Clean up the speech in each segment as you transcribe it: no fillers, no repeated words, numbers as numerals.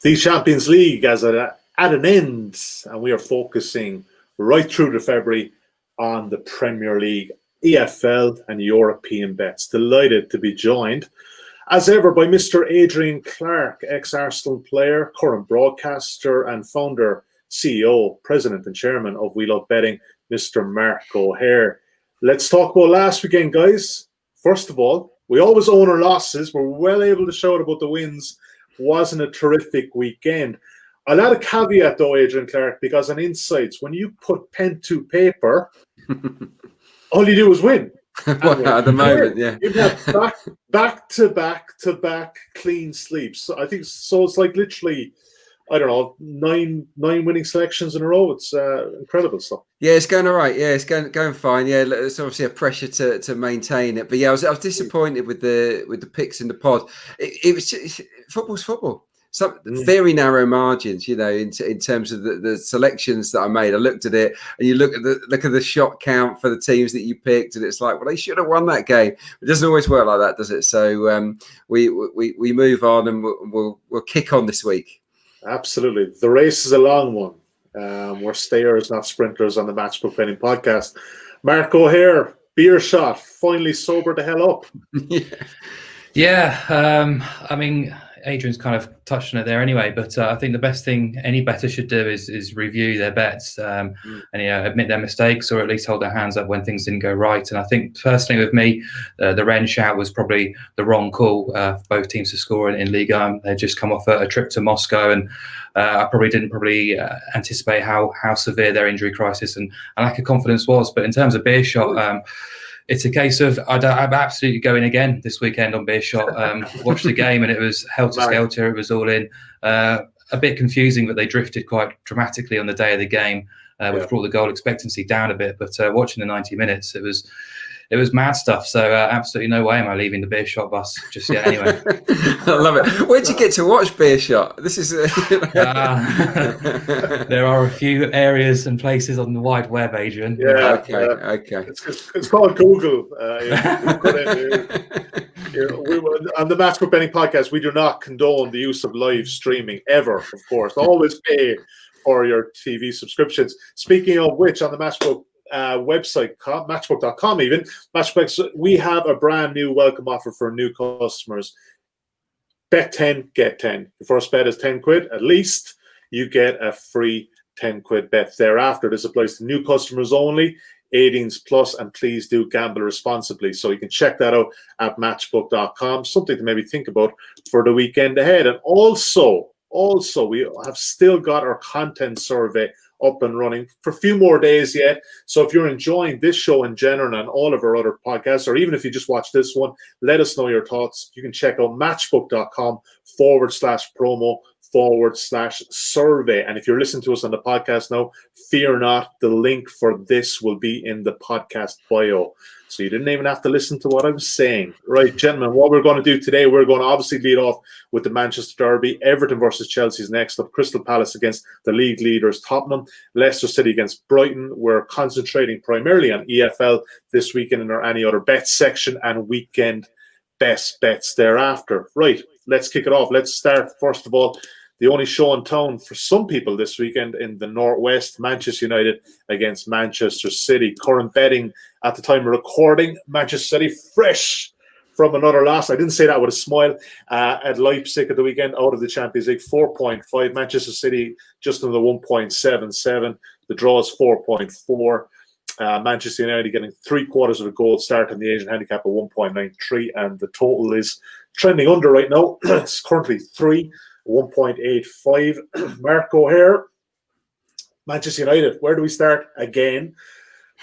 The Champions League at an end, and we are focusing right through to February on the Premier League, EFL and European bets. Delighted to be joined, as ever, by Mr. Adrian Clarke, ex-Arsenal player, current broadcaster and founder, CEO, president and chairman of We Love Betting, Mr. Mark O'Hare. Let's talk about last weekend, guys. First of all, we always own our losses. We're well able to shout about the wins. Wasn't a terrific weekend. I'll add a caveat though, Adrian Clarke, because on Insights, when you put pen to paper, all you do is win. Well, at the moment, yeah. You have back to back clean sleeps. So I think so. It's like literally, I don't know, nine winning selections in a row. It's incredible stuff. Yeah, it's going all right. Yeah, it's going fine. Yeah, it's obviously a pressure to maintain it. But yeah, I was disappointed with the picks in the pod. It was just, football's football. Some very narrow margins, in terms of the selections that I made. I looked at it, and you look at the shot count for the teams that you picked, and it's like, well, they should have won that game. It doesn't always work like that, does it? So we move on, and we'll kick on this week. Absolutely, the race is a long one. We're stayers, not sprinters, on the Matchbook Betting podcast. Mark O'Hare, beer shot, finally sober the hell up. Yeah. I mean, Adrian's kind of touched on it there anyway, but I think the best thing any bettor should do is review their bets and admit their mistakes, or at least hold their hands up when things didn't go right. And I think personally with me, the Rennes shout was probably the wrong call for both teams to score in Ligue 1. They'd just come off a trip to Moscow, and I probably didn't anticipate how severe their injury crisis and lack of confidence was. But in terms of beer shot, it's a case of I'm absolutely going again this weekend on beer shot. Watched the game, and it was helter-skelter. It was all in. A bit confusing, but they drifted quite dramatically on the day of the game, which brought the goal expectancy down a bit. But watching the 90 minutes, it was mad stuff. So absolutely no way am I leaving the beer shot bus just yet. Anyway, I love it. Where'd you get to watch beer shot? This is there are a few areas and places on the wide web, Adrian. Yeah, okay. It's called Google. On the Matchbook Betting podcast, we do not condone the use of live streaming ever. Of course, always pay for your TV subscriptions. Speaking of which, on the Matchbook website, matchbook.com even, Matchbook, we have a brand new welcome offer for new customers. Bet 10, get 10. Your first bet is 10 quid at least. You get a free 10 quid bet thereafter. This applies to new customers only, 18s plus, and please do gamble responsibly. So you can check that out at matchbook.com. Something to maybe think about for the weekend ahead. And also we have still got our content survey up and running for a few more days yet. So if you're enjoying this show in general and all of our other podcasts, or even if you just watch this one, let us know your thoughts. You can check out matchbook.com/promo/survey. And if you're listening to us on the podcast now, fear not, the link for this will be in the podcast bio. So you didn't even have to listen to what I was saying. Right, gentlemen, what we're going to do today, we're going to obviously lead off with the Manchester Derby. Everton versus Chelsea is next up. Crystal Palace against the league leaders Tottenham. Leicester City against Brighton. We're concentrating primarily on EFL this weekend in our any other bets section, and weekend best bets thereafter. Right, let's kick it off. Let's start, first of all, the only show in town for some people this weekend in the Northwest, Manchester United against Manchester City. Current betting at the time of recording, Manchester City fresh from another loss. I didn't say that with a smile. At Leipzig at the weekend, out of the Champions League, 4.5. Manchester City just under 1.77. The draw is 4.4. Manchester United getting 3/4 of a goal start in the Asian handicap of 1.93, and the total is trending under right now. It's currently 1.85. Mark O'Hare, Manchester United, where do we start again?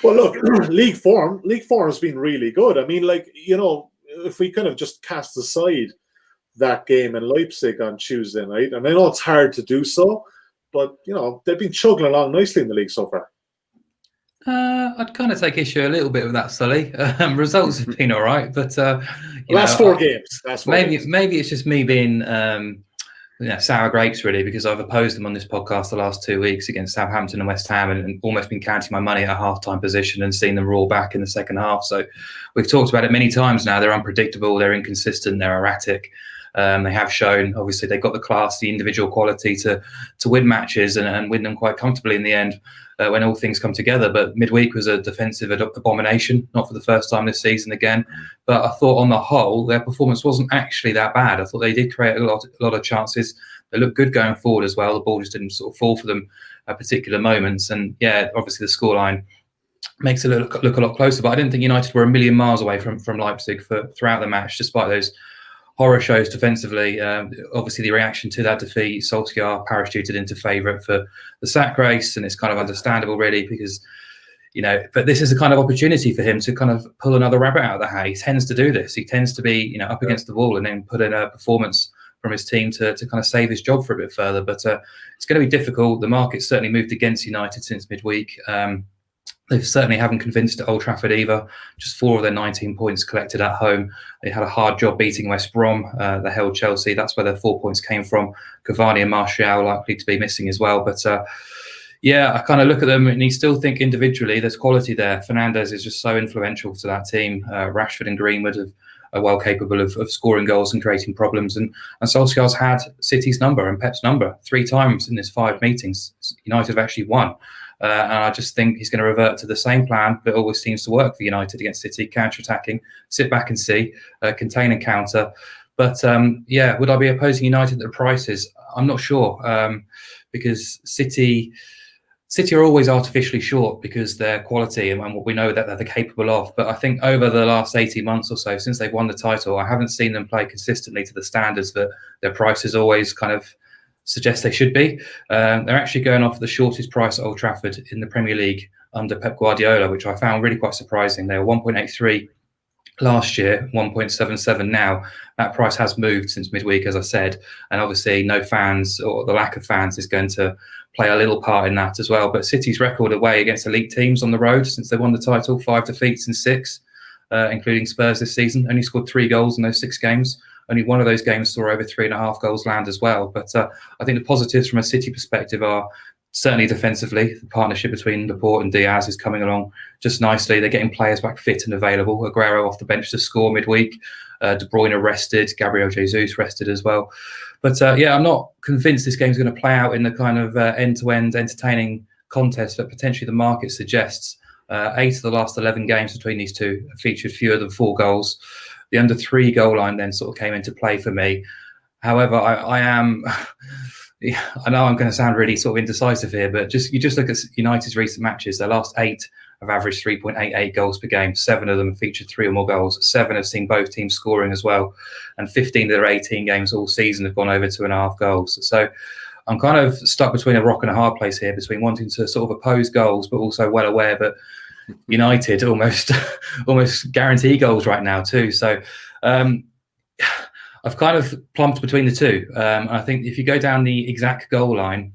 Well, look, league form has been really good. I mean, if we kind of just cast aside that game in Leipzig on Tuesday night, and I know it's hard to do so, but, they've been chugging along nicely in the league so far. I'd kind of take issue a little bit with that, Sully. Results have been all right, but last four games. Maybe it's just me being sour grapes, really, because I've opposed them on this podcast the last 2 weeks against Southampton and West Ham, and almost been counting my money at a half-time position and seeing them roar back in the second half. So we've talked about it many times now. They're unpredictable, they're inconsistent, they're erratic. They have shown, obviously, they've got the class, the individual quality to win matches and win them quite comfortably in the end when all things come together. But midweek was a defensive abomination, not for the first time this season again. But I thought on the whole, their performance wasn't actually that bad. I thought they did create a lot of chances. They looked good going forward as well. The ball just didn't sort of fall for them at particular moments. And yeah, obviously the scoreline makes it look a lot closer. But I didn't think United were a million miles away from Leipzig throughout the match, despite those horror shows defensively. Obviously, the reaction to that defeat, Solskjaer parachuted into favourite for the sack race, and it's kind of understandable, really, because, but this is a kind of opportunity for him to kind of pull another rabbit out of the hat. He tends to do this. He tends to be, up against the wall and then put in a performance from his team to kind of save his job for a bit further. But it's going to be difficult. The market's certainly moved against United since midweek. They certainly haven't convinced at Old Trafford either. Just 4 of their 19 points collected at home. They had a hard job beating West Brom. They held Chelsea. That's where their 4 points came from. Cavani and Martial likely to be missing as well. But I kind of look at them and you still think individually there's quality there. Fernandes is just so influential to that team. Rashford and Greenwood are well capable of scoring goals and creating problems. And Solskjaer's had City's number and Pep's number 3 times in his 5 meetings. United have actually won. And I just think he's going to revert to the same plan that always seems to work for United against City, counter-attacking, sit back and see, contain and counter. But would I be opposing United at the prices? I'm not sure, because City are always artificially short because their quality and what we know that they're capable of. But I think over the last 18 months or so, since they've won the title, I haven't seen them play consistently to the standards that their prices always kind of suggest they should be. They're actually going off the shortest price at Old Trafford in the Premier League under Pep Guardiola, which I found really quite surprising. They were 1.83 last year, 1.77 now. That price has moved since midweek, as I said, and obviously no fans, or the lack of fans, is going to play a little part in that as well. But City's record away against elite teams on the road since they won the title, 5 defeats in 6, including Spurs this season, only scored 3 goals in those 6 games. Only one of those games saw over 3.5 goals land as well. But I think the positives from a City perspective are certainly defensively. The partnership between Laporte and Diaz is coming along just nicely. They're getting players back fit and available. Aguero off the bench to score midweek. De Bruyne rested. Gabriel Jesus rested as well. But I'm not convinced this game's going to play out in the kind of end-to-end entertaining contest that potentially the market suggests. 8 of the last 11 games between these two have featured fewer than 4 goals. The under 3 goal line then sort of came into play for me. However, I know I'm going to sound really sort of indecisive here, but you just look at United's recent matches. Their last 8 have averaged 3.88 goals per game. 7 of them have featured 3 or more goals. 7 have seen both teams scoring as well. And 15 of their 18 games all season have gone over 2.5 goals. So I'm kind of stuck between a rock and a hard place here, between wanting to sort of oppose goals, but also well aware that United almost guarantee goals right now too. So I've kind of plumped between the two. I think if you go down the exact goal line,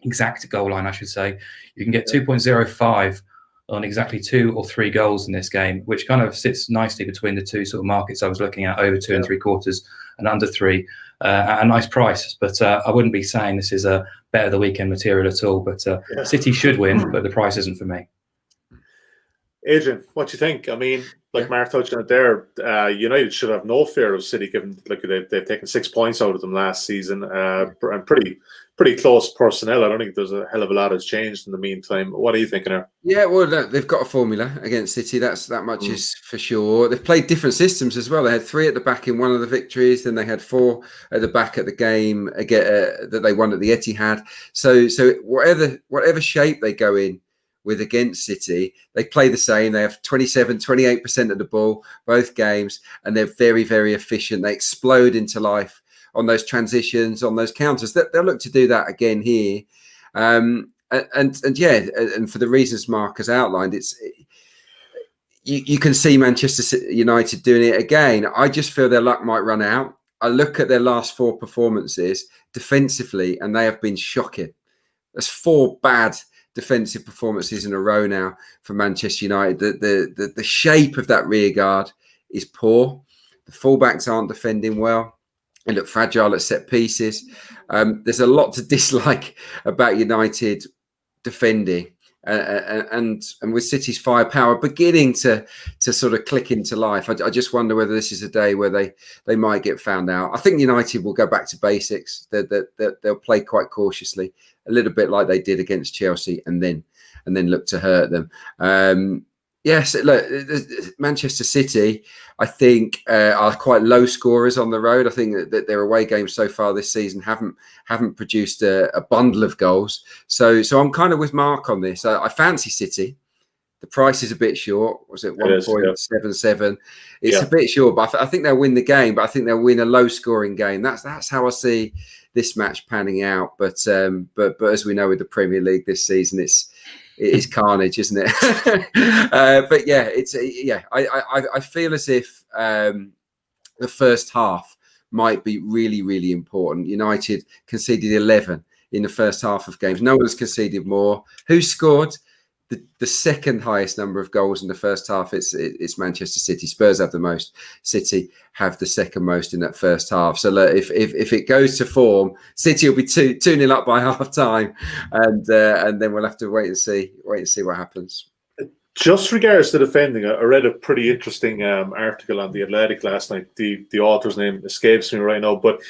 I should say, you can get 2.05 on exactly 2 or 3 goals in this game, which kind of sits nicely between the two sort of markets I was looking at, over 2 3/4 and under 3, at a nice price. But I wouldn't be saying this is a bet of the weekend material at all. But City should win, but the price isn't for me. Adrian, what do you think? I mean, like Mark touched on it there, United should have no fear of City, given they've taken 6 points out of them last season, and pretty close personnel. I don't think there's a hell of a lot has changed in the meantime. What are you thinking there? Yeah, well, they've got a formula against City. That much is for sure. They've played different systems as well. They had 3 at the back in one of the victories, then they had 4 at the back at the game again, that they won at the Etihad. So whatever shape they go in with against City, they play the same. They have 28% of the ball both games, and they're very, very efficient. They explode into life on those transitions, on those counters. They'll look to do that again here. And for the reasons Mark has outlined, you can see Manchester United doing it again. I just feel their luck might run out. I look at their last 4 performances defensively, and they have been shocking. There's 4 bad defensive performances in a row now for Manchester United. The shape of that rear guard is poor. The fullbacks aren't defending well. They look fragile at set pieces. There's a lot to dislike about United defending. and with City's firepower beginning to sort of click into life, I just wonder whether this is a day where they might get found out. I think United will go back to basics. They'll play quite cautiously, a little bit like they did against Chelsea, and then look to hurt them. Yes, look, Manchester City, I think, are quite low scorers on the road. I think that their away games so far this season haven't produced a bundle of goals. So I'm kind of with Mark on this. I fancy City. The price is a bit short. Was it 1.77? It's a bit short, but I think they'll win the game. But I think they'll win a low-scoring game. That's how I see this match panning out. But as we know with the Premier League this season, it is carnage, isn't it? But yeah, I feel as if the first half might be really, really important. United conceded 11 in the first half of games. No one's conceded more. Who scored the second highest number of goals in the first half? It's Manchester City. Spurs have the most. City have the second most in that first half. So look, if it goes to form, City will be 2-0 up by half time, and then we'll have to wait and see what happens. Just regards to defending, I read a pretty interesting article on The Athletic last night. The author's name escapes me right now, but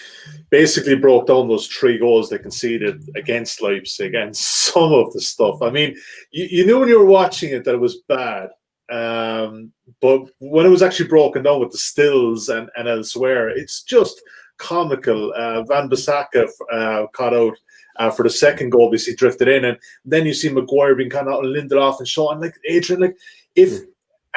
basically broke down those 3 goals they conceded against Leipzig and some of the stuff. I mean, you knew when you were watching it that it was bad, but when it was actually broken down with the stills and elsewhere, it's just comical. Van Bissaka caught out for the second goal, obviously drifted in, and then you see Maguire being kind of Lindelof and Shaw, and like Adrian, and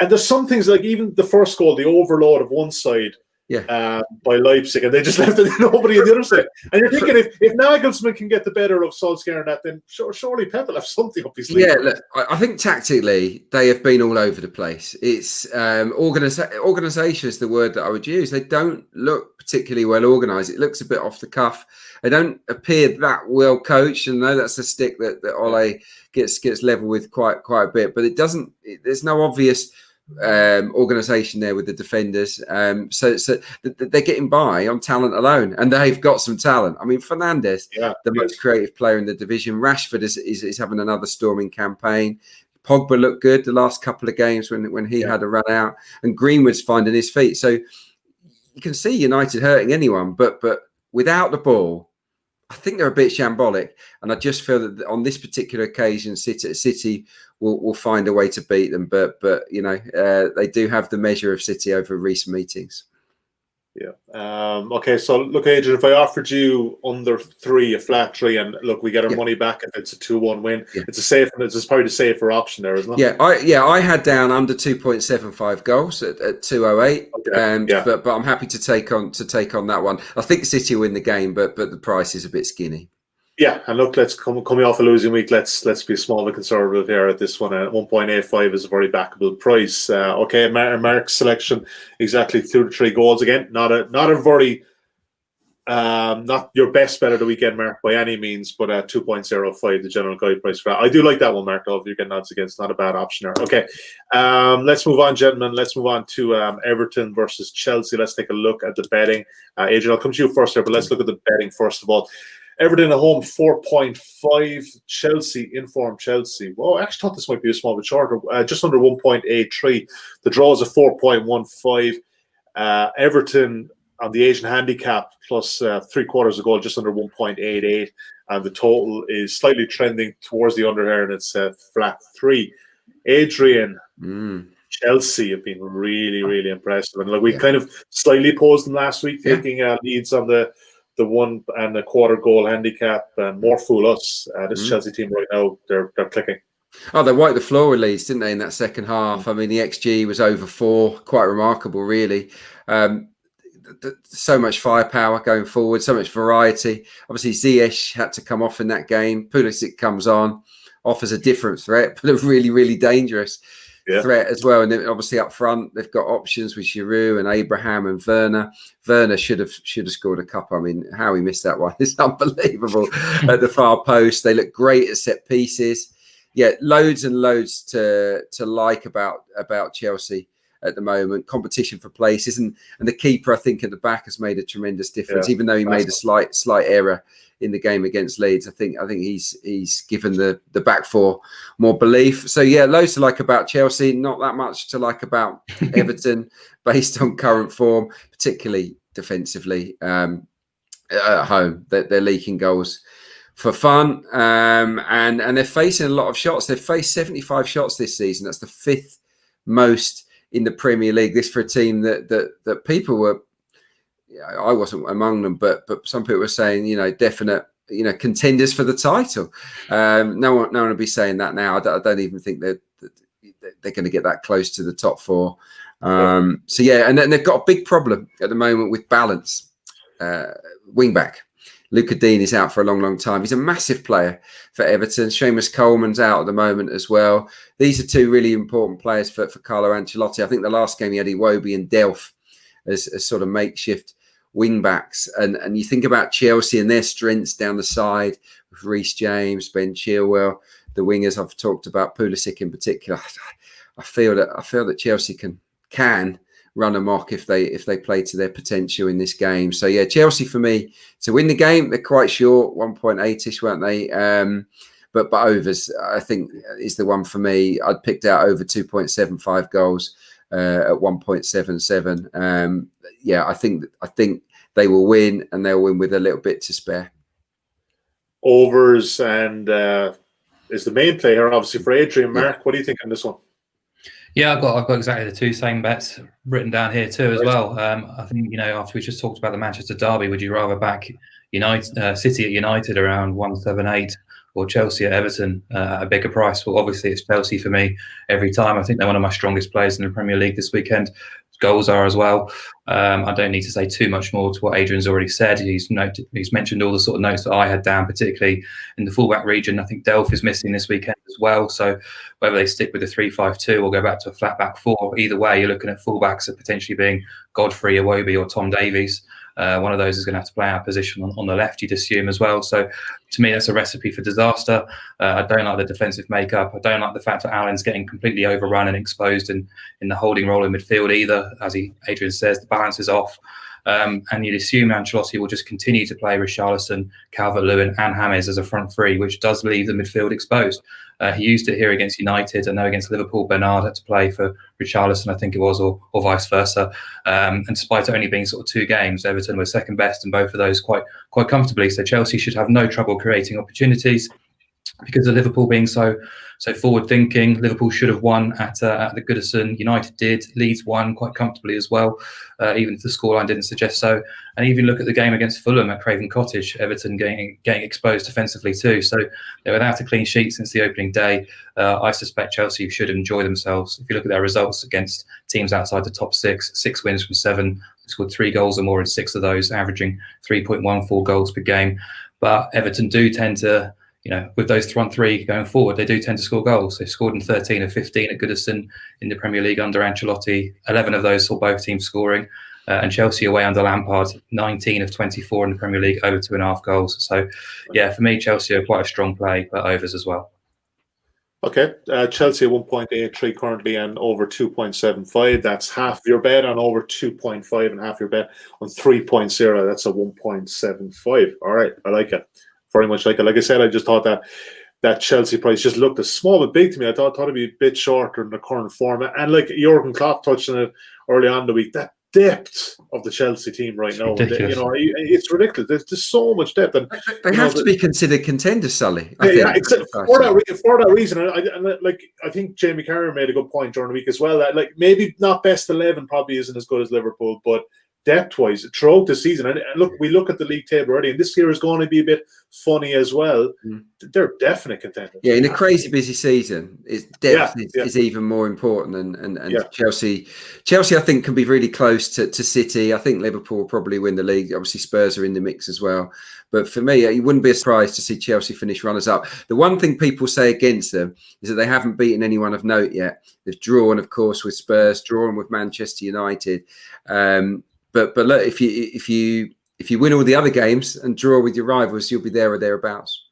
there's some things like even the first goal, the overload of one side by Leipzig, and they just left it nobody on the other side. And you're thinking if Nagelsmann can get the better of Solskjaer and that, then surely Pep will have something up his sleeve. Yeah, look, I think tactically they have been all over the place. It's organisation is the word that I would use. They don't look particularly well organised. It looks a bit off the cuff. They don't appear that well coached, and I know that's a stick that Ole gets level with quite a bit. But it doesn't. There's no obvious organisation there with the defenders. So they're getting by on talent alone, and they've got some talent. I mean, Fernandes, the most creative player in the division. Rashford is having another storming campaign. Pogba looked good the last couple of games when he had a run out, and Greenwood's finding his feet. So you can see United hurting anyone, but without the ball, I think they're a bit shambolic, and I just feel that on this particular occasion, City will find a way to beat them. But they do have the measure of City over recent meetings. Yeah. Okay. So look, Adrian, if I offered you under 3, a flat 3, and look, we get our money back if it's a 2-1 win. Yeah. It's probably the safer option there, isn't it? I had down under 2.75 goals at 208. Okay. But I'm happy to take on that one. I think City win the game, but the price is a bit skinny. Yeah, and look, let's coming off a losing week. Let's be small and conservative here at this one. 1.85 is a very backable price. Okay, Mark's selection exactly 2 to 3 goals again. Not a very not your best bet of the weekend, Mark, by any means, but 2.05 the general guide price for that. I do like that one, Mark. Though if you're getting odds against, not a bad option there. Okay, let's move on, gentlemen. Let's move on to Everton versus Chelsea. Let's take a look at the betting. Adrian, I'll come to you first here, but let's look at the betting first of all. Everton at home, 4.5. Chelsea, informed Chelsea. Well, I actually thought this might be a small bit shorter, just under 1.83. The draw is a 4.15. Everton on the Asian handicap plus 3/4 a goal, just under 1.88. And the total is slightly trending towards the under here, and it's flat 3. Adrian, Chelsea have been really, really impressive. And we kind of slightly posed them last week, taking leads on the 1.25 goal handicap, and more fool us. This Chelsea team right now, they're clicking. Oh, they wiped the floor with Leeds, didn't they, in that second half? I mean, the XG was over 4, quite remarkable, really. So much firepower going forward, so much variety. Obviously, Ziyech had to come off in that game. Pulisic comes on, offers a different threat, but a really, really dangerous threat as well. And then obviously up front, they've got options with Giroud and Abraham and Werner. Werner should have scored a couple. I mean, how he missed that one is unbelievable. At the far post, they look great at set pieces. Yeah, loads and loads to like about Chelsea. at the moment. Competition for places, and the keeper, I think, at the back has made a tremendous difference. Even though he made a slight error in the game against Leeds, I think he's given the back four more belief. So yeah, loads to like about Chelsea, not that much to like about Everton, based on current form, particularly defensively. At home, they're leaking goals for fun, and they're facing a lot of shots. They've faced 75 shots this season. That's the 5th most in the Premier League. This for a team that people were, I wasn't among them, but some people were saying, definite, contenders for the title. No one will be saying that now. I don't even think they're going to get that close to the top 4. So yeah, and then they've got a big problem at the moment with balance. Wing back Luca Dean is out for a long time. He's a massive player for Everton. Seamus Coleman's out at the moment as well. These are 2 really important players for Carlo Ancelotti. I think the last game he had Iwobi and Delph as sort of makeshift wing backs. And you think about Chelsea and their strengths down the side with Reece James, Ben Chilwell, the wingers I've talked about, Pulisic in particular. I feel that Chelsea can run amok if they play to their potential in this game. So yeah, Chelsea for me to win the game. They're quite short, 1.8ish, weren't they? But overs, I think, is the one for me. I'd picked out over 2.75 goals at 1.77. Yeah, I think they will win, and they'll win with a little bit to spare. Overs and is the main player obviously for Adrian. Mark, what do you think on this one? Yeah, I've got exactly the 2 same bets written down here too as well. I think, after we just talked about the Manchester derby, would you rather back City at United around 178 or Chelsea at Everton at a bigger price? Well, obviously it's Chelsea for me every time. I think they're one of my strongest players in the Premier League this weekend. Goals are as well. I don't need to say too much more to what Adrian's already said. He's mentioned all the sort of notes that I had down, particularly in the fullback region. I think Delph is missing this weekend as well. So whether they stick with the 3-5-2 or go back to a flat back 4, either way, you're looking at fullbacks at potentially being Godfrey, Iwobi, or Tom Davies. One of those is going to have to play out of position on the left, you'd assume, as well. So to me, that's a recipe for disaster. I don't like the defensive makeup. I don't like the fact that Allen's getting completely overrun and exposed in the holding role in midfield either. As Adrian says, the balance is off. And you'd assume Ancelotti will just continue to play Richarlison, Calvert-Lewin and James as a front 3, which does leave the midfield exposed. He used it here against United. I know against Liverpool, Bernard had to play for Richarlison, I think it was, or vice versa. And despite it only being sort of 2 games, Everton were second best in both of those quite comfortably. So Chelsea should have no trouble creating opportunities. Because of Liverpool being so forward-thinking, Liverpool should have won at the Goodison. United did. Leeds won quite comfortably as well, even if the scoreline didn't suggest so. And even look at the game against Fulham at Craven Cottage, Everton getting exposed defensively too. So they're without a clean sheet since the opening day. I suspect Chelsea should enjoy themselves. If you look at their results against teams outside the top 6 wins from 7, they scored 3 goals or more in 6 of those, averaging 3.14 goals per game. But Everton do tend to, with those front 3 going forward, they do tend to score goals. They've scored in 13 of 15 at Goodison in the Premier League under Ancelotti. 11 of those saw both teams scoring. And Chelsea away under Lampard, 19 of 24 in the Premier League, over 2.5 goals. So, yeah, for me, Chelsea are quite a strong play, but overs as well. Okay, Chelsea at 1.83 currently and over 2.75. That's half your bet on over 2.5 and half your bet on 3.0. That's a 1.75. All right, I like it. Very much like it. Like I said, I just thought that Chelsea price just looked a small bit big to me. I thought it'd be a bit shorter in the current form. And like Jurgen Klopp touched on it early on in the week, that depth of the Chelsea team right now, it's ridiculous. There's so much depth, and they have to be considered contenders, Sully. For that reason, I think Jamie Carragher made a good point during the week as well. That maybe not best 11 probably isn't as good as Liverpool, but depth-wise throughout the season, and look, we look at the league table already, and this year is going to be a bit funny as well. They're definite contenders. Yeah, in a crazy busy season, depth is even more important. And Chelsea, I think, can be really close to City. I think Liverpool will probably win the league. Obviously, Spurs are in the mix as well. But for me, you wouldn't be surprised to see Chelsea finish runners-up. The one thing people say against them is that they haven't beaten anyone of note yet. They've drawn, of course, with Spurs, drawn with Manchester United. But look, if you win all the other games and draw with your rivals, you'll be there or thereabouts.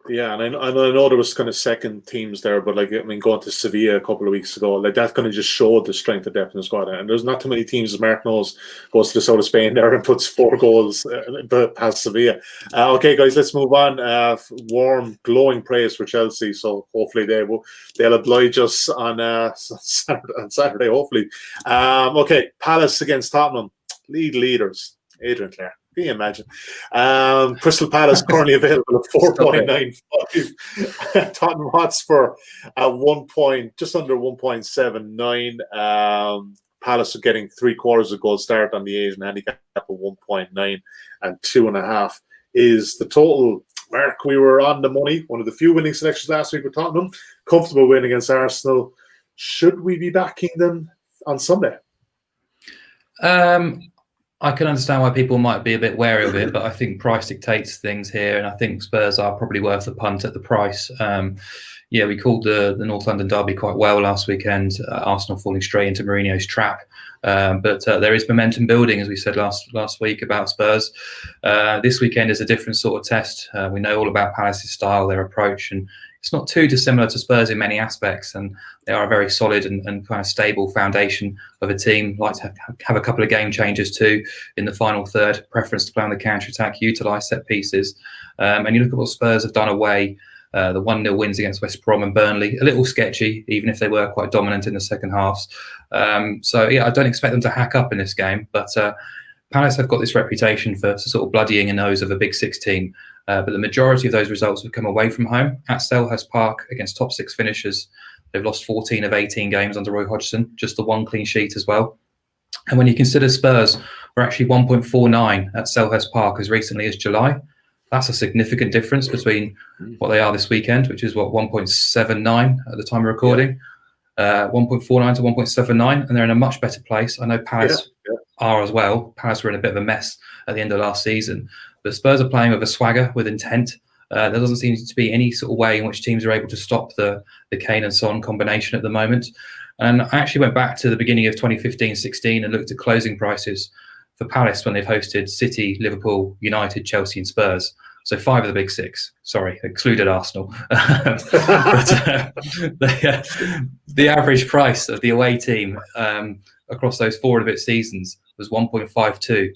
Yeah, and I know there was kind of second teams there, but like, I mean, going to Sevilla a couple of weeks ago, like that kind of just showed the strength of depth in the squad. And there's not too many teams, as Mark knows, goes to the south of Spain there and puts 4 goals past Sevilla. Okay, guys, let's move on. Warm, glowing praise for Chelsea. So hopefully they'll oblige us on Saturday. Hopefully. Okay, Palace against Tottenham, league leaders. Adrian, Clarke. Can you imagine? Crystal Palace currently available at 4.95. Tottenham Hotspur at just under 1.79. Palace are getting 3/4 of goal start on the Asian handicap of 1.9, and 2.5 is the total. Mark, we were on the money. One of the few winning selections last week with Tottenham. Comfortable win against Arsenal. Should we be backing them on Sunday? I can understand why people might be a bit wary of it, but I think price dictates things here, and I think Spurs are probably worth a punt at the price. We called the North London derby quite well last weekend. Arsenal falling straight into Mourinho's trap, but there is momentum building, as we said last week about Spurs. This weekend is a different sort of test. We know all about Palace's style, their approach, and it's not too dissimilar to Spurs in many aspects, and they are a very solid and kind of stable foundation of a team. Like to have a couple of game changers too in the final third, preference to play on the counter-attack, utilise set pieces. And you look at what Spurs have done away, the 1-0 wins against West Brom and Burnley, a little sketchy, even if they were quite dominant in the second halves. I don't expect them to hack up in this game, but Palace have got this reputation for sort of bloodying a nose of a Big Six team. But the majority of those results have come away from home at Selhurst Park against top 6 finishers. They've lost 14 of 18 games under Roy Hodgson, just the 1 clean sheet as well. And when you consider Spurs were actually 1.49 at Selhurst Park as recently as July, that's a significant difference between what they are this weekend, which is 1.79 at the time of recording, 1.49 to 1.79, and they're in a much better place. I know Palace are as well. Palace were in a bit of a mess at the end of last season. The Spurs are playing with a swagger, with intent. There doesn't seem to be any sort of way in which teams are able to stop the Kane and Son combination at the moment. And I actually went back to the beginning of 2015-16 and looked at closing prices for Palace when they've hosted City, Liverpool, United, Chelsea and Spurs. So 5 of the Big Six. Sorry, excluded Arsenal. But the average price of the away team across those 4 and a bit seasons was 1.52.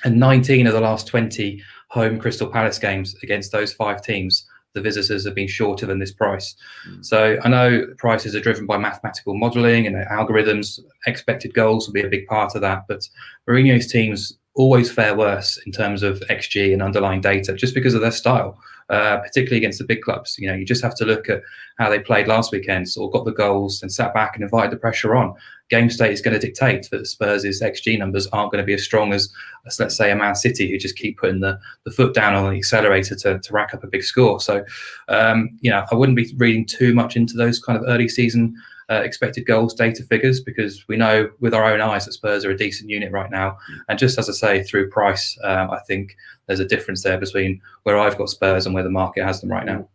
And 19 of the last 20 home Crystal Palace games against those 5 teams, the visitors have been shorter than this price. So I know prices are driven by mathematical modelling and algorithms. Expected goals will be a big part of that. But Mourinho's teams always fare worse in terms of XG and underlying data just because of their style, particularly against the big clubs. You know, you just have to look at how they played last weekend, sort of got the goals and sat back and invited the pressure on. Game state is going to dictate that Spurs' XG numbers aren't going to be as strong as let's say, a Man City who just keep putting the foot down on the accelerator to rack up a big score. So, I wouldn't be reading too much into those kind of early season expected goals data figures, because we know with our own eyes that Spurs are a decent unit right now. And just as I say, through price, I think there's a difference there between where I've got Spurs and where the market has them right now.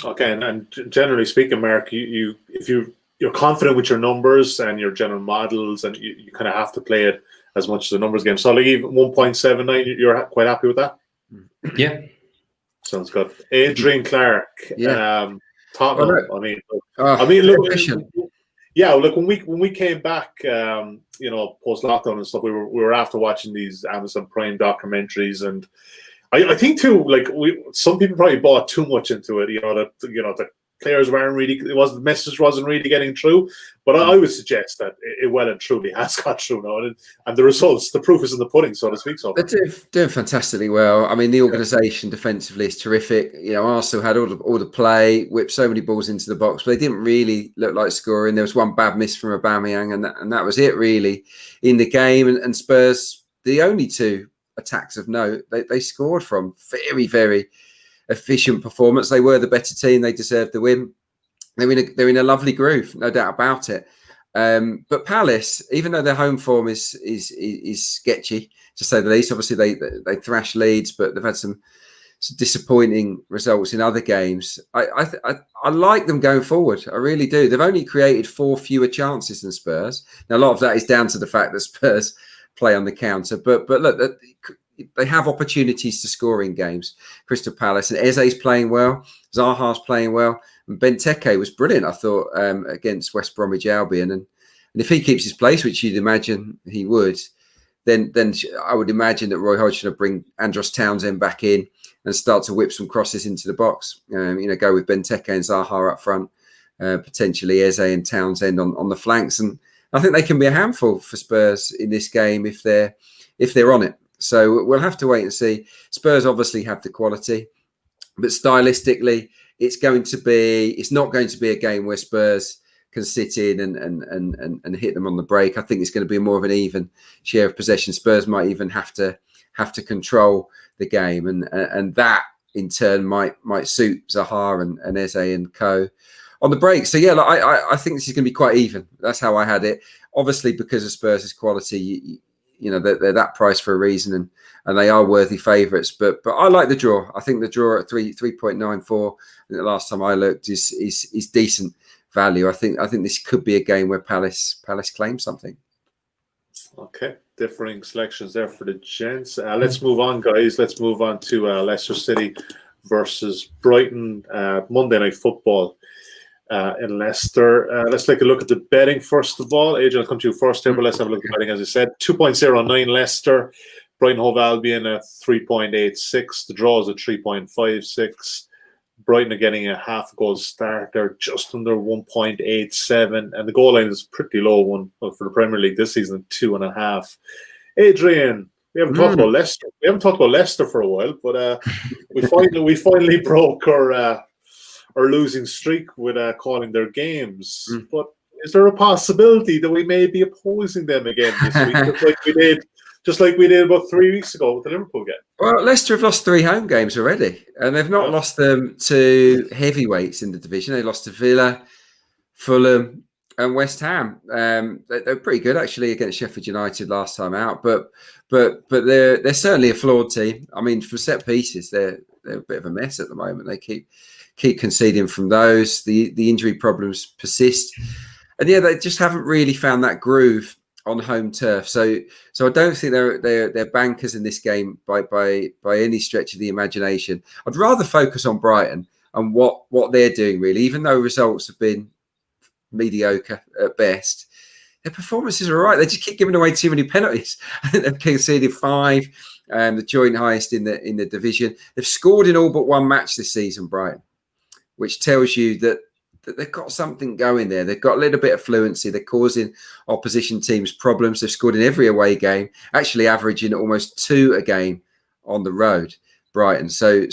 Okay, and generally speaking, Mark, if you're confident with your numbers and your general models, and you kind of have to play it as much as the numbers game. So like even 1.79, you're quite happy with that? Yeah. Sounds good. Adrian, Clarke, Tottenham. Look, when we came back, post lockdown and stuff, we were after watching these Amazon Prime documentaries, and I think too, like some people probably bought too much into it. The players weren't really. The message wasn't really getting through. But I would suggest that it well and truly has got through now, and the results, the proof is in the pudding, so to speak. So they're doing fantastically well. I mean, the organisation defensively is terrific. Arsenal had all the play, whipped so many balls into the box, but they didn't really look like scoring. There was one bad miss from Aubameyang, and that was it really in the game. And Spurs, the only 2 attacks of note they scored from. Very, very efficient performance. They were the better team. They deserved the win. They're in a lovely groove, no doubt about it. But Palace, even though their home form is sketchy to say the least, obviously they thrashed Leeds, but they've had some disappointing results in other games. I like them going forward. I really do. They've only created 4 fewer chances than Spurs. Now a lot of that is down to the fact that Spurs play on the counter. But look, they have opportunities to score in games. Crystal Palace, and Eze's playing well, Zaha's playing well, and Benteke was brilliant, I thought, against West Bromwich Albion. And if he keeps his place, which you'd imagine he would, then I would imagine that Roy Hodgson will bring Andros Townsend back in and start to whip some crosses into the box. Go with Benteke and Zaha up front, potentially Eze and Townsend on the flanks, and I think they can be a handful for Spurs in this game if they're on it. So we'll have to wait and see. Spurs obviously have the quality, but stylistically, it's not going to be a game where Spurs can sit in and hit them on the break. I think it's going to be more of an even share of possession. Spurs might even have to control the game, and that in turn might suit Zaha and Eze and co on the break. So yeah, I think this is going to be quite even. That's how I had it. Obviously, because of Spurs' quality, they're that price for a reason, and they are worthy favourites. But I like the draw. I think the draw at 3.94, the last time I looked, is decent value. I think this could be a game where Palace claim something. Okay, differing selections there for the gents. Let's move on, guys. Let's move on to Leicester City versus Brighton, Monday Night Football in Leicester. Let's take a look at the betting first of all. Adrian, I'll come to you first here, but let's have a look at the betting. As I said, 2.09 Leicester, Brighton Hove Albion at 3.86. The draw is at 3.56. Brighton are getting a half goal start. They're just under 1.87, and the goal line is pretty low one for the Premier League this season, 2.5. Adrian, we haven't talked about Leicester. We haven't talked about Leicester for a while, but we finally broke our losing streak with calling their games. But is there a possibility that we may be opposing them again this week, just like we did about 3 weeks ago with the Liverpool game? Well, Leicester have lost 3 home games already, and they've not lost them to heavyweights in the division. They lost to Villa, Fulham, and West Ham. They're pretty good actually against Sheffield United last time out, but they're certainly a flawed team. I mean, for set pieces, they're a bit of a mess at the moment. They keep conceding from those. The injury problems persist, and they just haven't really found that groove on home turf. So I don't think they're bankers in this game by any stretch of the imagination. I'd rather focus on Brighton and what they're doing really, even though results have been mediocre at best. Their performances are all right. They just keep giving away too many penalties. I think they've conceded 5, the joint highest in the division. They've scored in all but one match this season, Brighton, which tells you that they've got something going there. They've got a little bit of fluency. They're causing opposition teams problems. They've scored in every away game, actually averaging almost 2 a game on the road, Brighton. So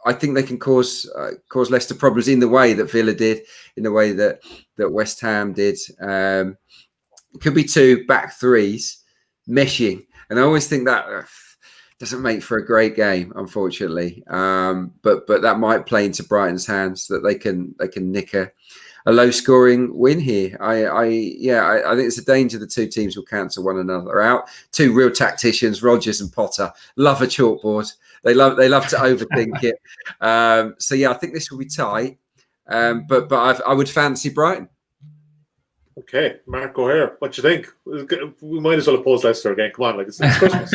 I think they can cause Leicester problems in the way that Villa did, in the way that West Ham did. It could be 2 back threes meshing. And I always think that doesn't make for a great game, unfortunately. But that might play into Brighton's hands, that they can nick a low-scoring win here. I think it's a danger the 2 teams will cancel one another out. 2 real tacticians, Rodgers and Potter, love a chalkboard. They love to overthink it. I think this will be tight. But I would fancy Brighton. Okay, Mark O'Hare, what do you think? We might as well oppose Leicester again. Come on, it's Christmas.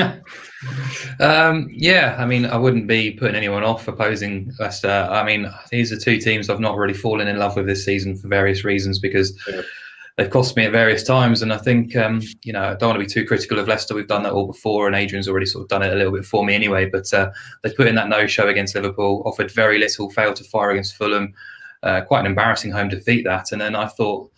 I mean, I wouldn't be putting anyone off opposing Leicester. I mean, these are 2 teams I've not really fallen in love with this season for various reasons, because they've cost me at various times. And I think, I don't want to be too critical of Leicester. We've done that all before, and Adrian's already sort of done it a little bit for me anyway. But they put in that no-show against Liverpool, offered very little, failed to fire against Fulham. Quite an embarrassing home defeat, that. And then I thought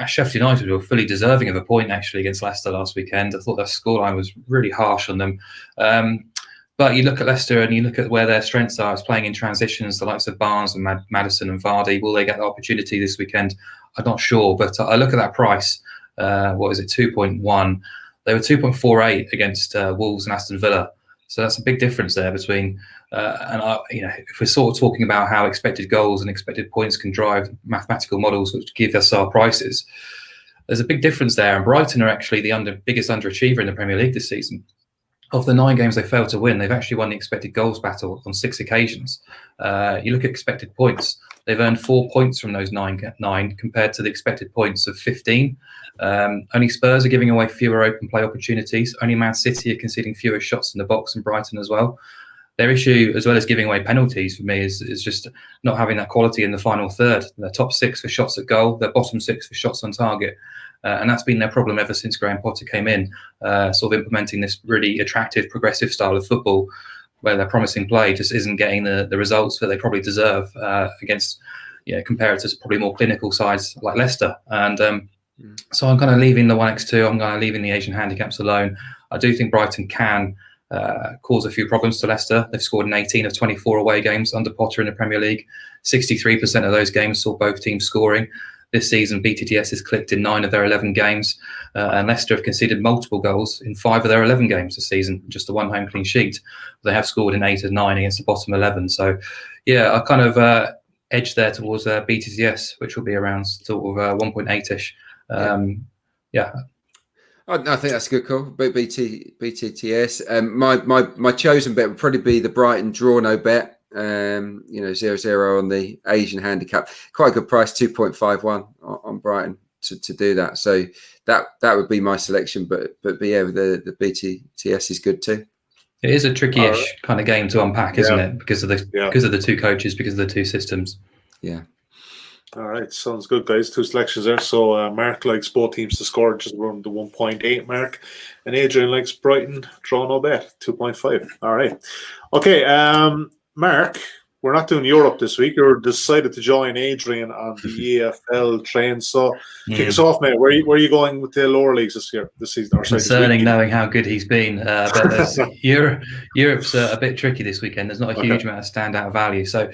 Sheffield United were fully deserving of a point actually against Leicester last weekend. I thought their scoreline was really harsh on them. But you look at Leicester and you look at where their strengths are. It's playing in transitions, the likes of Barnes and Maddison and Vardy. Will they get the opportunity this weekend? I'm not sure. But I look at that price. What is it, 2.1? They were 2.48 against Wolves and Aston Villa. So that's a big difference there between. If we're sort of talking about how expected goals and expected points can drive mathematical models which give us our prices, there's a big difference there. And Brighton are actually the biggest underachiever in the Premier League this season. of the 9 games they failed to win, they've actually won the expected goals battle on 6 occasions. You look at expected points; they've earned 4 points from those nine compared to the expected points of 15. Only Spurs are giving away fewer open play opportunities. Only Man City are conceding fewer shots in the box, and Brighton as well. Their issue, as well as giving away penalties, for me is just not having that quality in the final third. They're top 6 for shots at goal, they're bottom 6 for shots on target. And that's been their problem ever since Graham Potter came in, sort of implementing this really attractive, progressive style of football where their promising play just isn't getting the results that they probably deserve against compared to probably more clinical sides like Leicester. And so I'm kind of leaving the 1x2, I'm kind of leaving the Asian handicaps alone. I do think Brighton can cause a few problems to Leicester. They've scored in 18 of 24 away games under Potter in the Premier League. 63% of those games saw both teams scoring. This season, BTTS has clicked in 9 of their 11 games, and Leicester have conceded multiple goals in 5 of their 11 games this season, just the 1 home clean sheet. They have scored in 8 of 9 against the bottom 11. So, yeah, I kind of edge there towards BTTS, which will be around sort of 1.8-ish. I think that's a good call. BTTS. My chosen bet would probably be the Brighton draw no bet. 0-0 on the Asian handicap. Quite a good price, 2.51 on Brighton to do that. So that would be my selection. But yeah, the BTTS is good too. It is a tricky-ish kind of game to unpack, isn't it? Because of the 2 coaches, because of the 2 systems. Yeah. All right, sounds good, guys. 2 selections there. So Mark likes both teams to score just around the 1.8 mark, and Adrian likes Brighton draw no bet, 2.5. All right. Okay, Mark, we're not doing Europe this week. You're decided to join Adrian on the EFL train. So kick us off, mate. Where are you going with the lower leagues this season? Concerning knowing how good he's been. But Europe's a bit tricky this weekend. There's not a huge amount of standout value. So,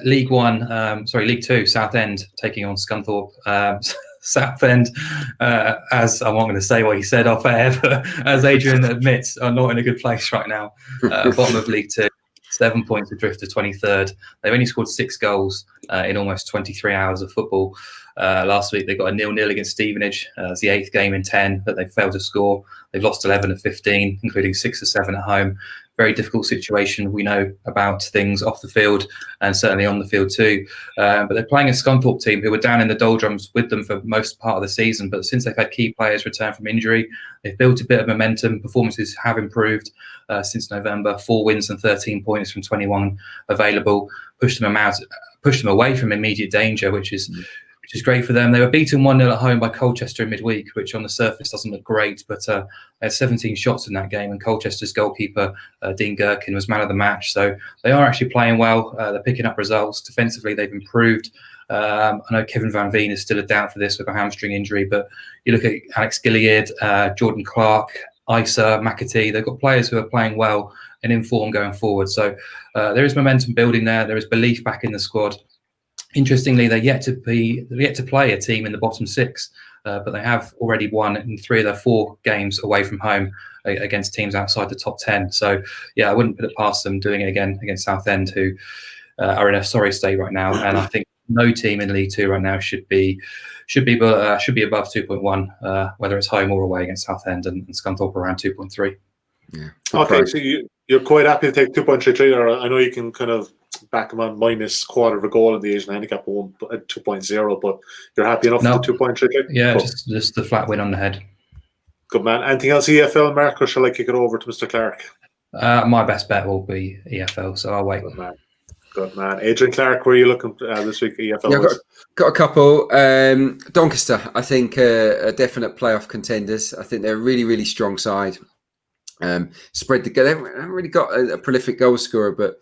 League 2, Southend taking on Scunthorpe. Southend, as I'm not going to say what he said off air, but as Adrian admits, are not in a good place right now. Bottom of League 2. 7 points adrift to 23rd. They've only scored 6 goals in almost 23 hours of football. Last week, they got a 0-0 against Stevenage. It's the 8th game in 10 that they've failed to score. They've lost 11 of 15, including 6 of 7 at home. Very difficult situation. We know about things off the field and certainly on the field too. But they're playing a Scunthorpe team who were down in the doldrums with them for most part of the season. But since they've had key players return from injury, they've built a bit of momentum. Performances have improved since November. 4 wins and 13 points from 21 available. Pushed them away from immediate danger, which is great for them. They were beaten 1-0 at home by Colchester in midweek, which on the surface doesn't look great, but they had 17 shots in that game, and Colchester's goalkeeper, Dean Gherkin, was man of the match. So they are actually playing well. They're picking up results. Defensively, they've improved. I know Kevin Van Veen is still a doubt for this with a hamstring injury, but you look at Alex Gilliard, Jordan Clarke, Isa, McAtee, they've got players who are playing well and in form going forward. So there is momentum building there. There is belief back in the squad. Interestingly, they're yet to play a team in the bottom 6, but they have already won in 3 of their 4 games away from home against teams outside the top 10. So, yeah, I wouldn't put it past them doing it again against Southend, who are in a sorry state right now. And I think no team in League 2 right now should be above 2.1, whether it's home or away against Southend, and Scunthorpe around 2.3. Yeah. Okay, so you're quite happy to take 2.33, or I know you can kind of back them on minus quarter of a goal in the Asian handicap at 2.0, but you're happy enough with the 2.33? Yeah, cool. just the flat win on the head. Good man. Anything else EFL, Mark, or shall I kick it over to Mr. Clarke? My best bet will be EFL, so I'll wait. Good man. Adrian, Clarke, where are you looking this week? EFL. Yeah, got a couple. Doncaster, I think, are definite playoff contenders. I think they're a really, really strong side. Spread the goal. They haven't really got a prolific goal scorer, but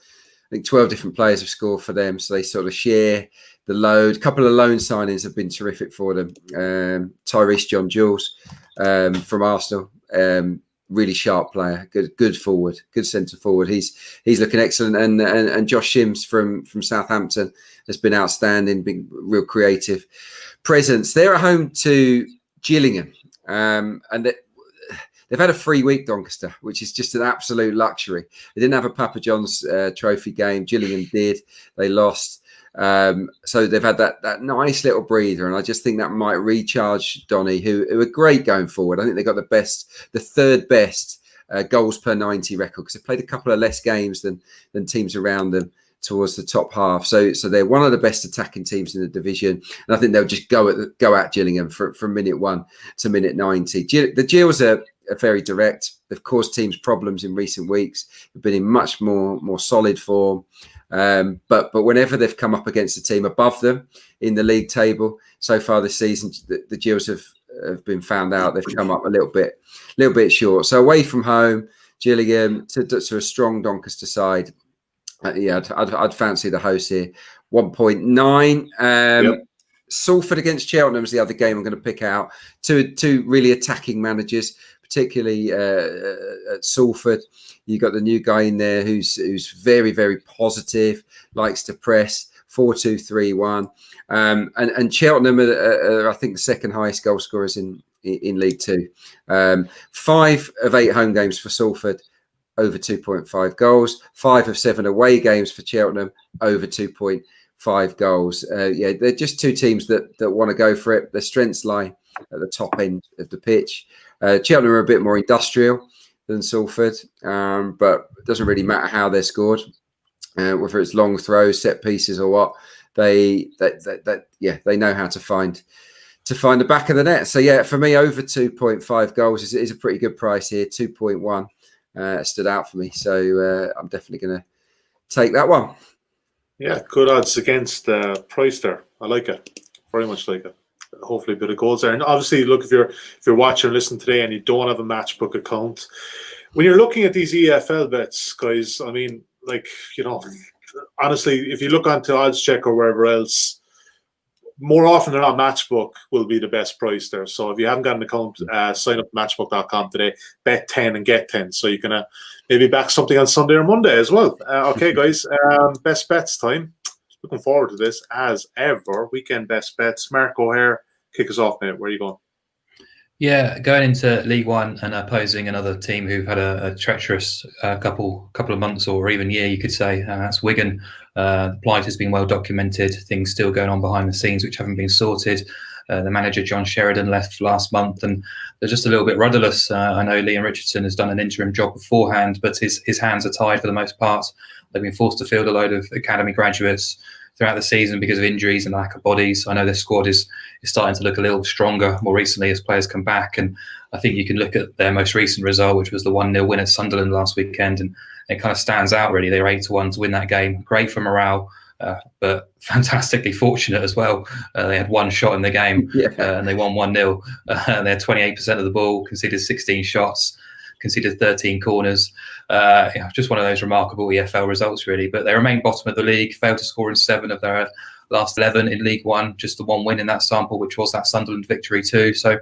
I think 12 different players have scored for them, so they sort of share the load. A couple of loan signings have been terrific for them. Tyrese John-Jules from Arsenal, really sharp player, good forward, good centre forward. He's looking excellent, and Josh Shims from Southampton has been outstanding, been real creative presence. They're at home to Gillingham, and they've had a free week, Doncaster, which is just an absolute luxury. They didn't have a Papa John's trophy game. Gillingham did. They lost. So they've had that nice little breather, and I just think that might recharge Donny, who are great going forward. I think they got the third best goals per 90 record, because they've played a couple of less games than teams around them towards the top half. So they're one of the best attacking teams in the division, and I think they'll just go at Gillingham from minute 1 to minute 90. The Gills are very direct. They've caused teams problems in recent weeks. They've been in much more solid form. But whenever they've come up against a team above them in the league table so far this season, the Gills have been found out. They've come up a little bit short. So away from home, Gillingham to a strong Doncaster side. I'd fancy the hosts here. 1.9. Yep. Salford against Cheltenham is the other game I'm going to pick out. Two really attacking managers, particularly at Salford. You got the new guy in there who's very, very positive, likes to press. 4-2-3-1, and Cheltenham are I think the second highest goal scorers in League Two. 5 of 8 home games for Salford, over 2.5 goals. 5 of 7 away games for Cheltenham, over 2.5 goals. They're just two teams that want to go for it. Their strengths lie at the top end of the pitch. Cheltenham are a bit more industrial than Salford, but it doesn't really matter how they're scored, whether it's long throws, set pieces, or what. They know how to find the back of the net. So for me, over 2.5 goals is a pretty good price here. 2.1 stood out for me, so I'm definitely going to take that one. Yeah, good odds against price there. I like it, very much like it. Hopefully a bit of goals there. And obviously, look, if you're watching or listening today and you don't have a Matchbook account, when you're looking at these EFL bets, guys, I mean, honestly, if you look onto Odds Check or wherever else, more often than not, Matchbook will be the best price there. So if you haven't got an account, sign up to matchbook.com today, bet 10 and get 10. So you can maybe back something on Sunday or Monday as well. Okay, guys, best bets time. Looking forward to this as ever. Weekend best bets. Mark O'Hare, kick us off, mate. Where are you going? Yeah, going into League One and opposing another team who've had a treacherous couple of months or even year, you could say. That's Wigan. The plight has been well documented. Things still going on behind the scenes which haven't been sorted. The manager, John Sheridan, left last month and they're just a little bit rudderless. I know Liam Richardson has done an interim job beforehand, but his hands are tied for the most part. They've been forced to field a load of academy graduates throughout the season because of injuries and lack of bodies. I know their squad is starting to look a little stronger more recently as players come back. And I think you can look at their most recent result, which was the 1-0 win at Sunderland last weekend. And it kind of stands out, really. They were 8-1 to win that game. Great for morale, but fantastically fortunate as well. They had one shot in the game and they won 1-0. They had 28% of the ball, conceded 16 shots, conceded 13 corners. Just one of those remarkable EFL results, really. But they remain bottom of the league, failed to score in 7 of their last 11 in League One, just the one win in that sample, which was that Sunderland victory too. So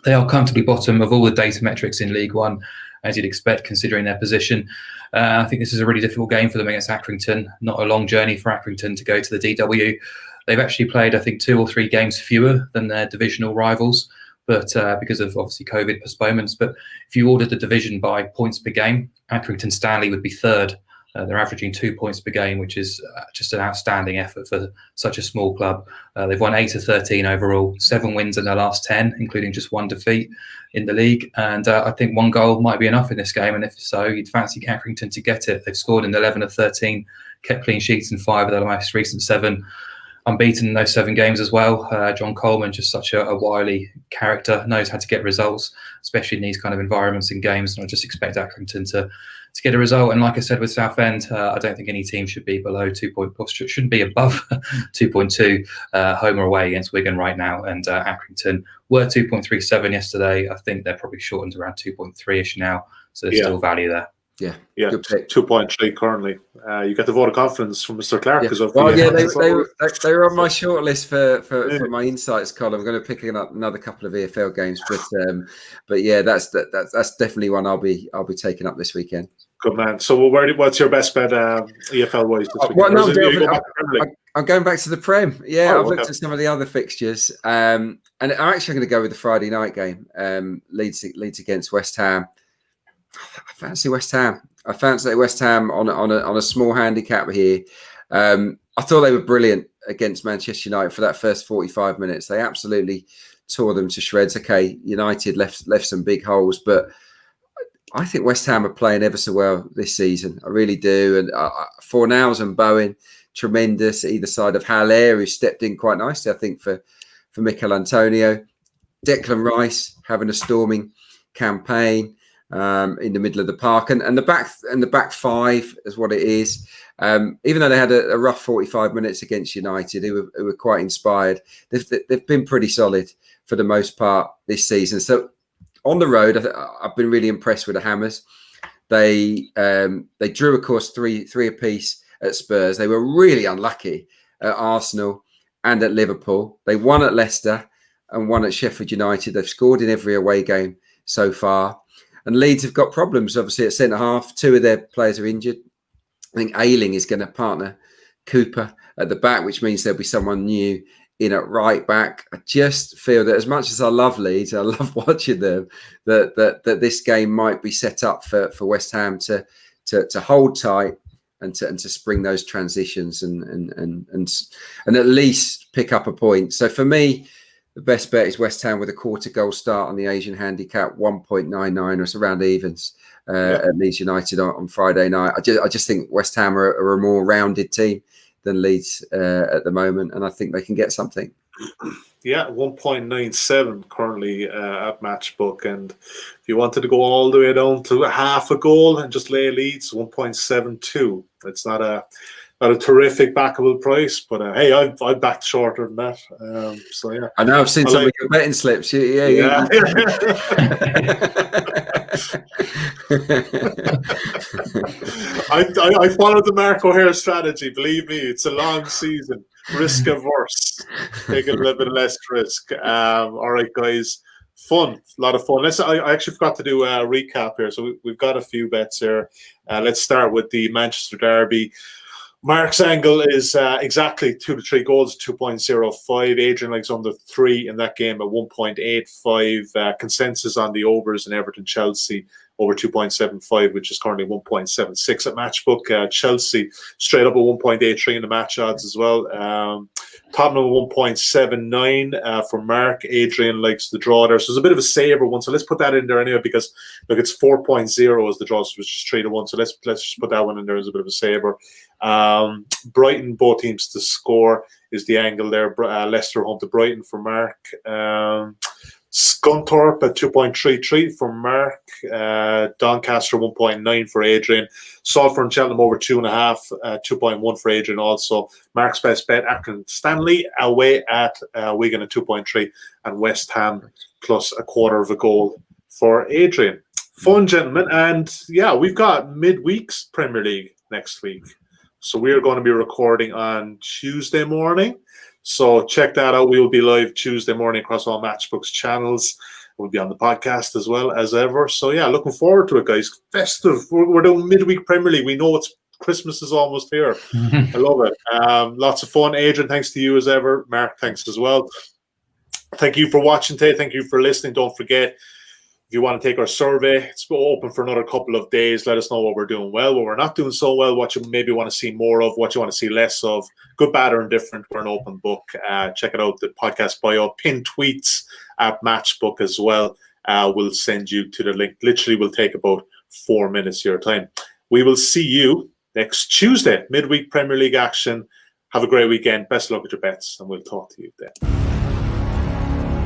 they are comfortably bottom of all the data metrics in League One, as you'd expect, considering their position. I think this is a really difficult game for them against Accrington. Not a long journey for Accrington to go to the DW. They've actually played, I think, 2 or 3 games fewer than their divisional rivals, but because of obviously COVID postponements. But if you ordered the division by points per game, Accrington Stanley would be 3rd. They're averaging 2 points per game, which is just an outstanding effort for such a small club. They've won 8 of 13 overall, 7 wins in their last 10, including just 1 defeat in the league. And I think 1 goal might be enough in this game. And if so, you'd fancy Accrington to get it. They've scored in 11 of 13, kept clean sheets in 5 of their most recent 7. Unbeaten in those 7 games as well. John Coleman, just such a wily character, knows how to get results, especially in these kind of environments and games. And I just expect Accrington to get a result. And like I said with Southend, I don't think any team should be below 2.0, shouldn't be above 2.2 home or away against Wigan right now. And Accrington were 2.37 yesterday. I think they're probably shortened around 2.3ish now. So there's still value there. Yeah, good pick. 2.3 currently. You get the vote of confidence from Mr. Clarke as well. Well, they were on my shortlist for my insights column. I'm going to pick up another couple of EFL games, but yeah, that's definitely one I'll be taking up this weekend. Good man. So, what's your best bet EFL wise this weekend? I'm going back to the Prem. Yeah, I've looked at some of the other fixtures, and I'm actually going to go with the Friday night game. Leeds against West Ham. I fancy West Ham. I fancy West Ham on a small handicap here. I thought they were brilliant against Manchester United for that first 45 minutes. They absolutely tore them to shreds. Okay, United left some big holes, but I think West Ham are playing ever so well this season. I really do. And Fornals and Bowen, tremendous either side of Haller, who stepped in quite nicely, I think, for Mikel Antonio. Declan Rice having a storming campaign in the middle of the park, and the back five is what it is. Even though they had a rough 45 minutes against United, who were quite inspired, they've been pretty solid for the most part this season. So on the road, I've been really impressed with the Hammers. They drew, of course, three apiece at Spurs. They were really unlucky at Arsenal and at Liverpool. They won at Leicester and won at Sheffield United. They've scored in every away game so far. And Leeds have got problems, obviously, at centre-half. Two of their players are injured. I think Aidan is going to partner Cooper at the back, which means there'll be someone new in at right back. I just feel that as much as I love Leeds, I love watching them, that this game might be set up for West Ham to hold tight and to spring those transitions and at least pick up a point. So for me, the best bet is West Ham with a quarter goal start on the Asian handicap, 1.99, or it's around evens at Leeds United on Friday night. I just think West Ham are a more rounded team than Leeds at the moment, and I think they can get something. Yeah, 1.97 currently at Matchbook, and if you wanted to go all the way down to half a goal and just lay Leeds, 1.72. It's not a terrific backable price, but hey, I've backed shorter than that. So yeah, I know I've seen some of your betting slips. Yeah. I followed the Mark O'Hare strategy. Believe me, it's a long season, risk averse, take a little bit less risk. All right, guys, fun, a lot of fun. I actually forgot to do a recap here, so we've got a few bets here. Let's start with the Manchester derby. Mark's angle is exactly 2 to 3 goals, 2.05. Adrian likes under 3 in that game at 1.85. Consensus on the overs in Everton Chelsea over 2.75, which is currently 1.76 at Matchbook. Chelsea straight up at 1.83 in the match odds as well. Tottenham 1.79 for Mark. Adrian likes the draw there. So it's a bit of a saver one. So let's put that in there anyway, because look, it's 4.0 as the draw, so it's just 3 to 1. So let's just put that one in there as a bit of a saver. Brighton, both teams to score is the angle there. Leicester home to Brighton for Mark. Scunthorpe at 2.33 for Mark. Doncaster 1.9 for Adrian. Salford and Cheltenham over 2.5, 2.1 for Adrian also. Mark's best bet, Accrington Stanley away at Wigan at 2.3, and West Ham plus a quarter of a goal for Adrian. Fun, gentlemen. And yeah, we've got midweek's Premier League next week. So we are going to be recording on Tuesday morning. So check that out. We will be live Tuesday morning across all Matchbook's channels. We'll be on the podcast as well as ever. So yeah, looking forward to it, guys. Festive. We're doing midweek Premier League. We know it's Christmas is almost here. I love it. Lots of fun. Adrian, thanks to you as ever. Mark, thanks as well. Thank you for watching today. Thank you for listening. Don't forget, if you want to take our survey, it's open for another couple of days. Let us know what we're doing well, what we're not doing so well, what you maybe want to see more of, what you want to see less of. Good, bad, or indifferent. We're an open book. Check it out, the podcast bio. Pin tweets at Matchbook as well. We'll send you to the link. Literally will take about 4 minutes of your time. We will see you next Tuesday, midweek Premier League action. Have a great weekend. Best of luck with your bets, and we'll talk to you then.